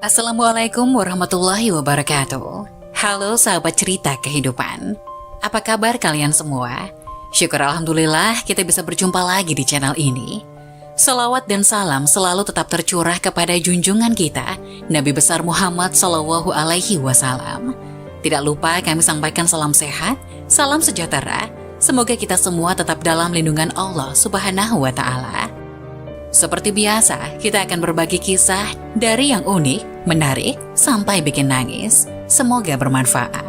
Assalamualaikum warahmatullahi wabarakatuh. Halo sahabat cerita kehidupan. Apa kabar kalian semua? Syukur alhamdulillah kita bisa berjumpa lagi di channel ini. Salawat dan salam selalu tetap tercurah kepada junjungan kita, Nabi besar Muhammad Sallallahu Alaihi Wasallam. Tidak lupa kami sampaikan salam sehat, salam sejahtera. Semoga kita semua tetap dalam lindungan Allah Subhanahu wa Ta'ala. Seperti biasa, kita akan berbagi kisah dari yang unik, menarik, sampai bikin nangis. Semoga bermanfaat.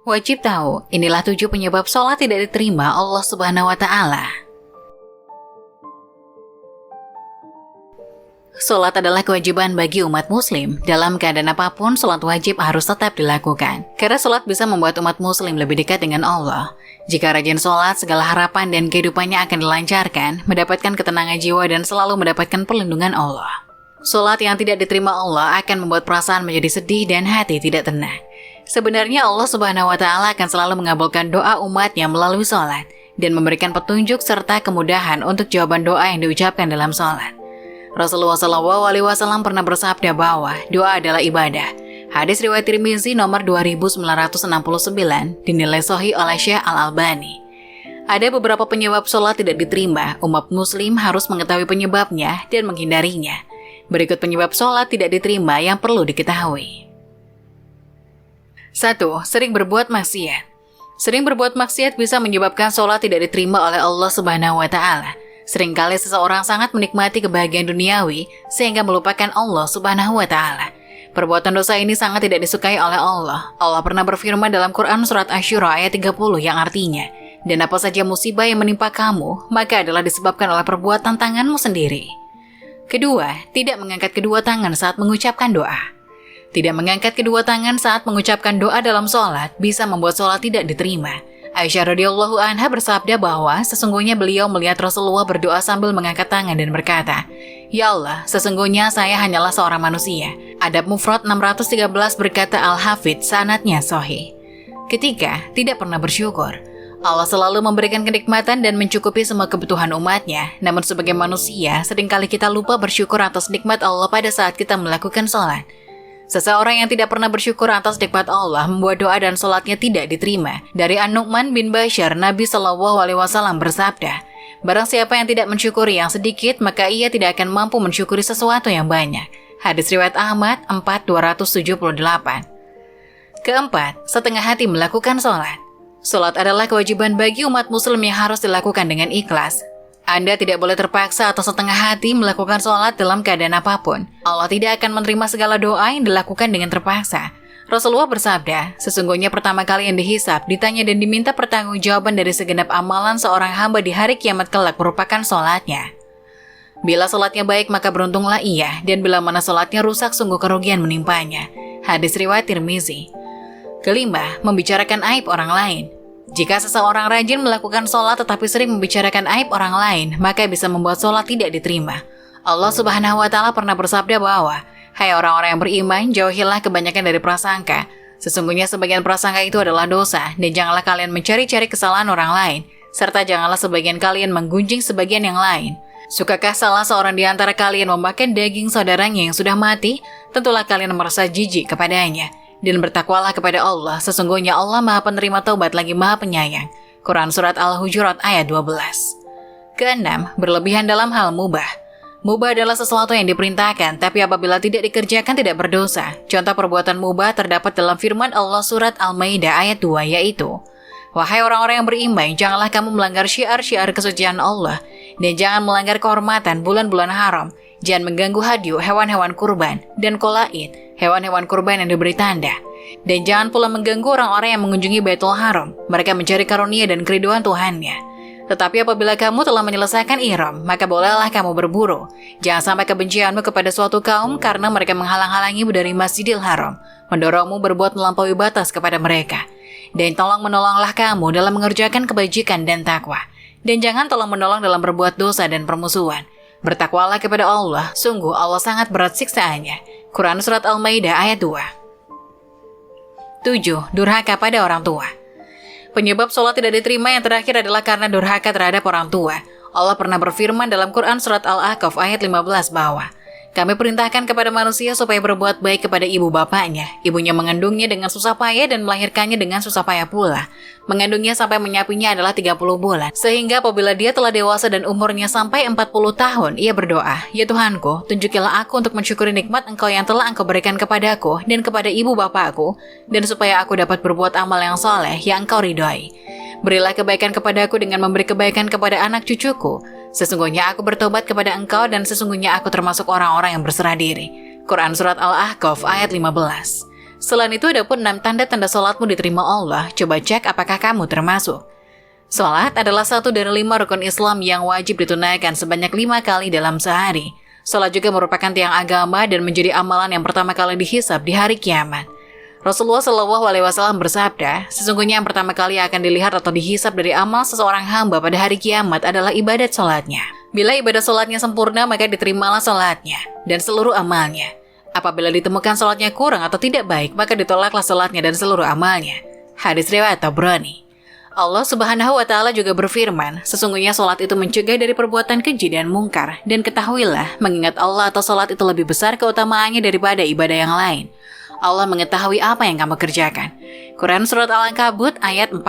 Wajib tahu, inilah 7 penyebab sholat tidak diterima Allah Subhanahu wa Ta'ala. Sholat adalah kewajiban bagi umat muslim. Dalam keadaan apapun, sholat wajib harus tetap dilakukan. Karena sholat bisa membuat umat muslim lebih dekat dengan Allah. Jika rajin sholat, segala harapan dan kehidupannya akan dilancarkan, mendapatkan ketenangan jiwa dan selalu mendapatkan perlindungan Allah. Sholat yang tidak diterima Allah akan membuat perasaan menjadi sedih dan hati tidak tenang. Sebenarnya Allah Subhanahu wa Ta'ala akan selalu mengabulkan doa umatnya melalui sholat dan memberikan petunjuk serta kemudahan untuk jawaban doa yang diucapkan dalam sholat. Rasulullah SAW pernah bersabda bahwa doa adalah ibadah. Hadis riwayat Tirmizi nomor 2969 dinilai sahih oleh Syekh Al-Albani. Ada beberapa penyebab sholat tidak diterima. Umat muslim harus mengetahui penyebabnya dan menghindarinya. Berikut penyebab sholat tidak diterima yang perlu diketahui. 1. Sering berbuat maksiat. Sering berbuat maksiat bisa menyebabkan sholat tidak diterima oleh Allah Subhanahu wa Ta'ala. Seringkali seseorang sangat menikmati kebahagiaan duniawi sehingga melupakan Allah Subhanahu wa Ta'ala. Perbuatan dosa ini sangat tidak disukai oleh Allah. Allah pernah berfirman dalam Quran surat Asy-Syura ayat 30 yang artinya, "Dan apa saja musibah yang menimpa kamu, maka adalah disebabkan oleh perbuatan tanganmu sendiri." Kedua, tidak mengangkat kedua tangan saat mengucapkan doa. Tidak mengangkat kedua tangan saat mengucapkan doa dalam sholat bisa membuat sholat tidak diterima. Aisyah radhiyallahu anha bersabda bahwa sesungguhnya beliau melihat Rasulullah berdoa sambil mengangkat tangan dan berkata, "Ya Allah, sesungguhnya saya hanyalah seorang manusia." Adab Mufrad 613 berkata Al-Hafidz, sanadnya sahih. Ketiga, tidak pernah bersyukur. Allah selalu memberikan kenikmatan dan mencukupi semua kebutuhan umatnya. Namun sebagai manusia, seringkali kita lupa bersyukur atas nikmat Allah pada saat kita melakukan sholat. Seseorang yang tidak pernah bersyukur atas nikmat Allah membuat doa dan sholatnya tidak diterima. Dari An-Nu'man bin Bashir, Nabi SAW bersabda, "Barang siapa yang tidak mensyukuri yang sedikit, maka ia tidak akan mampu mensyukuri sesuatu yang banyak." Hadis riwayat Ahmad 4278. Keempat, setengah hati melakukan sholat. Sholat adalah kewajiban bagi umat muslim yang harus dilakukan dengan ikhlas. Anda tidak boleh terpaksa atau setengah hati melakukan sholat dalam keadaan apapun. Allah tidak akan menerima segala doa yang dilakukan dengan terpaksa. Rasulullah bersabda, sesungguhnya pertama kali yang dihisab, ditanya dan diminta pertanggungjawaban dari segenap amalan seorang hamba di hari kiamat kelak merupakan sholatnya. Bila sholatnya baik maka beruntunglah ia, dan bila mana sholatnya rusak sungguh kerugian menimpanya. Hadis riwayat Tirmizi. Kelima, membicarakan aib orang lain. Jika seseorang rajin melakukan sholat tetapi sering membicarakan aib orang lain, maka bisa membuat sholat tidak diterima. Allah Subhanahu wa Ta'ala pernah bersabda bahwa, "Hai orang-orang yang beriman, jauhilah kebanyakan dari prasangka. Sesungguhnya sebagian prasangka itu adalah dosa, dan janganlah kalian mencari-cari kesalahan orang lain, serta janganlah sebagian kalian menggunjing sebagian yang lain. Sukakah salah seorang di antara kalian memakan daging saudaranya yang sudah mati? Tentulah kalian merasa jijik kepadanya. Dan bertakwalah kepada Allah, sesungguhnya Allah Maha Penerima Taubat lagi Maha Penyayang." Quran Surat Al-Hujurat ayat 12. Keenam, berlebihan dalam hal mubah. Mubah adalah sesuatu yang diperintahkan, tapi apabila tidak dikerjakan tidak berdosa. Contoh perbuatan mubah terdapat dalam firman Allah Surat Al-Maidah ayat 2, yaitu, "Wahai orang-orang yang beriman, janganlah kamu melanggar syiar-syiar kesucian Allah, dan jangan melanggar kehormatan bulan-bulan haram. Jangan mengganggu hadyu, hewan-hewan kurban, dan qolaid, hewan-hewan kurban yang diberi tanda. Dan jangan pula mengganggu orang-orang yang mengunjungi Baitul Haram. Mereka mencari karunia dan keriduan Tuhannya. Tetapi apabila kamu telah menyelesaikan ihram, maka bolehlah kamu berburu. Jangan sampai kebencianmu kepada suatu kaum karena mereka menghalang-halangimu dari Masjidil Haram, mendorongmu berbuat melampaui batas kepada mereka. Dan tolong menolonglah kamu dalam mengerjakan kebajikan dan takwa. Dan jangan tolong menolong dalam berbuat dosa dan permusuhan. Bertakwalah kepada Allah, sungguh Allah sangat berat siksaannya." Quran Surat Al-Maidah ayat 2. 7. Durhaka pada orang tua. Penyebab sholat tidak diterima yang terakhir adalah karena durhaka terhadap orang tua. Allah pernah berfirman dalam Quran Surat Al-Ahqaf ayat 15 bahwa Kami perintahkan kepada manusia supaya berbuat baik kepada ibu bapaknya. Ibunya mengandungnya dengan susah payah dan melahirkannya dengan susah payah pula. Mengandungnya sampai menyapinya adalah 30 bulan. Sehingga apabila dia telah dewasa dan umurnya sampai 40 tahun, ia berdoa, Ya Tuhanku, tunjukilah aku untuk mensyukuri nikmat Engkau yang telah Engkau berikan kepadaku dan kepada ibu bapakku, dan supaya aku dapat berbuat amal yang soleh yang Engkau ridhoi. Berilah kebaikan kepadaku dengan memberi kebaikan kepada anak cucuku. Sesungguhnya aku bertobat kepada Engkau dan sesungguhnya aku termasuk orang-orang yang berserah diri. Quran Surat Al-Ahqaf ayat 15. Selain itu ada pun 6 tanda-tanda sholatmu diterima Allah. Coba cek apakah kamu termasuk. Sholat adalah satu dari 5 rukun Islam yang wajib ditunaikan sebanyak 5 kali dalam sehari. Sholat juga merupakan tiang agama dan menjadi amalan yang pertama kali dihisab di hari kiamat. Rasulullah SAW bersabda, sesungguhnya yang pertama kali akan dilihat atau dihisab dari amal seseorang hamba pada hari kiamat adalah ibadat sholatnya. Bila ibadat sholatnya sempurna, maka diterimalah sholatnya dan seluruh amalnya. Apabila ditemukan sholatnya kurang atau tidak baik, maka ditolaklah sholatnya dan seluruh amalnya. Hadis riwayat Tabrani. Allah Subhanahu wa Ta'ala juga berfirman, sesungguhnya sholat itu mencegah dari perbuatan keji dan mungkar, dan ketahuilah, mengingat Allah atau sholat itu lebih besar keutamaannya daripada ibadah yang lain. Allah mengetahui apa yang kamu kerjakan. Quran Surat Al-Ankabut ayat 45.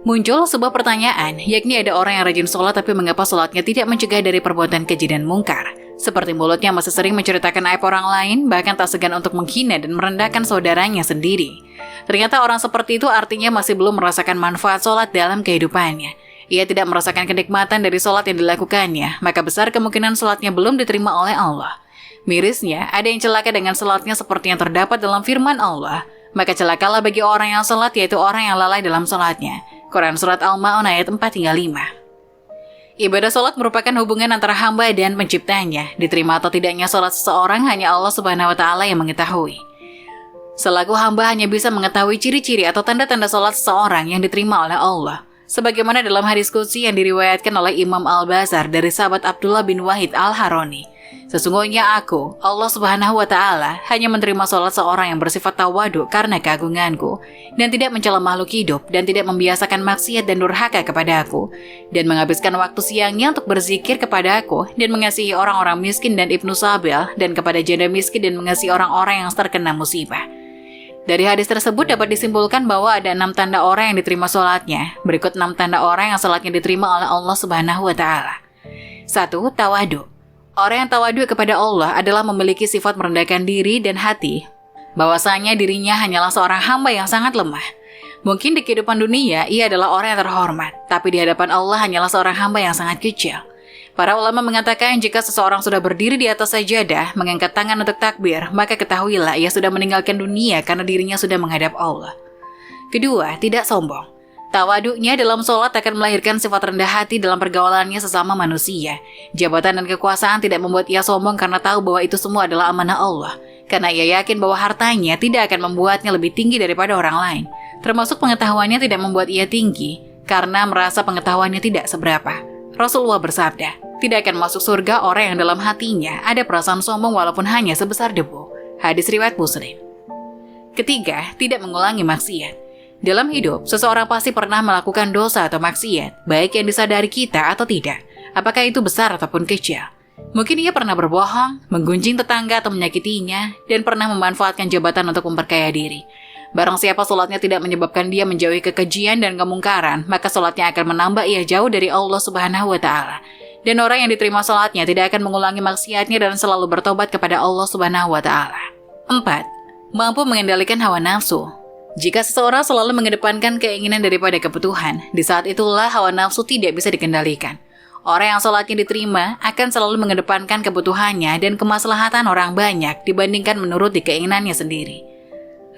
Muncul sebuah pertanyaan, yakni ada orang yang rajin sholat tapi mengapa sholatnya tidak mencegah dari perbuatan keji dan mungkar? Seperti mulutnya masih sering menceritakan aib orang lain, bahkan tak segan untuk menghina dan merendahkan saudaranya sendiri. Ternyata orang seperti itu artinya masih belum merasakan manfaat sholat dalam kehidupannya. Ia tidak merasakan kenikmatan dari sholat yang dilakukannya, maka besar kemungkinan sholatnya belum diterima oleh Allah. Mirisnya, ada yang celaka dengan salatnya seperti yang terdapat dalam firman Allah. Maka celakalah bagi orang yang salat, yaitu orang yang lalai dalam salatnya. Quran Surat Al-Ma'un ayat 4-5. Ibadah salat merupakan hubungan antara hamba dan penciptanya. Diterima atau tidaknya salat seseorang hanya Allah Subhanahu wa Ta'ala yang mengetahui. Selaku hamba hanya bisa mengetahui ciri-ciri atau tanda-tanda salat seseorang yang diterima oleh Allah. Sebagaimana dalam hadis qudsi yang diriwayatkan oleh Imam Al-Bazar dari sahabat Abdullah bin Wahid Al-Haroni. Sesungguhnya aku, Allah Subhanahu wa Ta'ala, hanya menerima sholat seorang yang bersifat tawadu karena keagunganku, dan tidak mencela makhluk hidup, dan tidak membiasakan maksiat dan durhaka kepada aku, dan menghabiskan waktu siangnya untuk berzikir kepada aku, dan mengasihi orang-orang miskin dan Ibnu Sabil, dan kepada janda miskin dan mengasihi orang-orang yang terkena musibah. Dari hadis tersebut dapat disimpulkan bahwa ada 6 tanda orang yang diterima sholatnya. Berikut 6 tanda orang yang sholatnya diterima oleh Allah Subhanahu wa Ta'ala. 1. Tawadu. Orang yang tawadu kepada Allah adalah memiliki sifat merendahkan diri dan hati, bahwasanya dirinya hanyalah seorang hamba yang sangat lemah. Mungkin di kehidupan dunia ia adalah orang yang terhormat, tapi di hadapan Allah hanyalah seorang hamba yang sangat kecil. Para ulama mengatakan jika seseorang sudah berdiri di atas sajadah, mengangkat tangan untuk takbir, maka ketahuilah ia sudah meninggalkan dunia karena dirinya sudah menghadap Allah. Kedua, tidak sombong. Tawaduknya dalam sholat akan melahirkan sifat rendah hati dalam pergaulannya sesama manusia. Jabatan dan kekuasaan tidak membuat ia sombong karena tahu bahwa itu semua adalah amanah Allah. Karena ia yakin bahwa hartanya tidak akan membuatnya lebih tinggi daripada orang lain. Termasuk pengetahuannya tidak membuat ia tinggi, karena merasa pengetahuannya tidak seberapa. Rasulullah bersabda, tidak akan masuk surga orang yang dalam hatinya ada perasaan sombong walaupun hanya sebesar debu. Hadis riwayat Muslim. Ketiga, tidak mengulangi maksiat. Dalam hidup, seseorang pasti pernah melakukan dosa atau maksiat, baik yang disadari kita atau tidak, apakah itu besar ataupun kecil. Mungkin ia pernah berbohong, menggunjing tetangga atau menyakitinya, dan pernah memanfaatkan jabatan untuk memperkaya diri. Barang siapa sholatnya tidak menyebabkan dia menjauhi kekejian dan kemungkaran, maka sholatnya akan menambah ia jauh dari Allah Subhanahu wa Ta'ala. Dan orang yang diterima sholatnya tidak akan mengulangi maksiatnya dan selalu bertobat kepada Allah Subhanahu wa Ta'ala. 4. Mampu mengendalikan hawa nafsu. Jika seseorang selalu mengedepankan keinginan daripada kebutuhan, di saat itulah hawa nafsu tidak bisa dikendalikan. Orang yang sholatnya diterima akan selalu mengedepankan kebutuhannya dan kemaslahatan orang banyak dibandingkan menuruti keinginannya sendiri.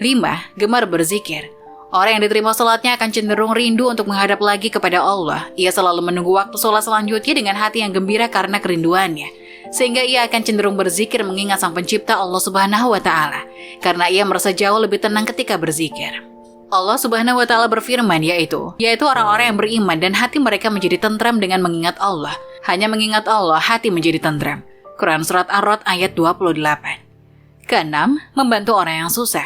5. Gemar berzikir. Orang yang diterima sholatnya akan cenderung rindu untuk menghadap lagi kepada Allah. Ia selalu menunggu waktu sholat selanjutnya dengan hati yang gembira karena kerinduannya. Sehingga ia akan cenderung berzikir mengingat Sang Pencipta Allah Subhanahu wa Ta'ala, karena ia merasa jauh lebih tenang ketika berzikir. Allah Subhanahu wa Ta'ala berfirman yaitu orang-orang yang beriman dan hati mereka menjadi tentram dengan mengingat Allah. Hanya mengingat Allah, hati menjadi tentram. Quran Surat Ar-Ra'd ayat 28. Keenam, membantu orang yang susah.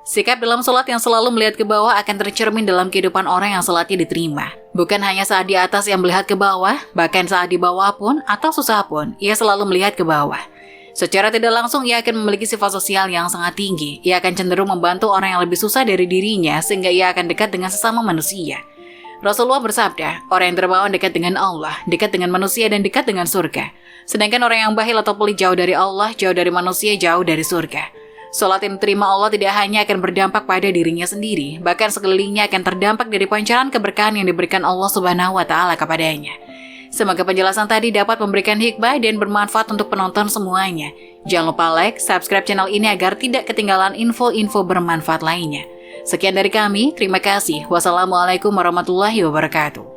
Sikap dalam sholat yang selalu melihat ke bawah akan tercermin dalam kehidupan orang yang sholatnya diterima. Bukan hanya saat di atas yang melihat ke bawah, bahkan saat di bawah pun atau susah pun, ia selalu melihat ke bawah. Secara tidak langsung, ia akan memiliki sifat sosial yang sangat tinggi. Ia akan cenderung membantu orang yang lebih susah dari dirinya, sehingga ia akan dekat dengan sesama manusia. Rasulullah bersabda, orang yang dermawan dekat dengan Allah, dekat dengan manusia, dan dekat dengan surga. Sedangkan orang yang bakhil atau pelit jauh dari Allah, jauh dari manusia, jauh dari surga. Sholat yang diterima Allah tidak hanya akan berdampak pada dirinya sendiri, bahkan sekelilingnya akan terdampak dari pancaran keberkahan yang diberikan Allah Subhanahu wa Ta'ala kepadanya. Semoga penjelasan tadi dapat memberikan hikmah dan bermanfaat untuk penonton semuanya. Jangan lupa like, subscribe channel ini agar tidak ketinggalan info-info bermanfaat lainnya. Sekian dari kami, terima kasih. Wassalamualaikum warahmatullahi wabarakatuh.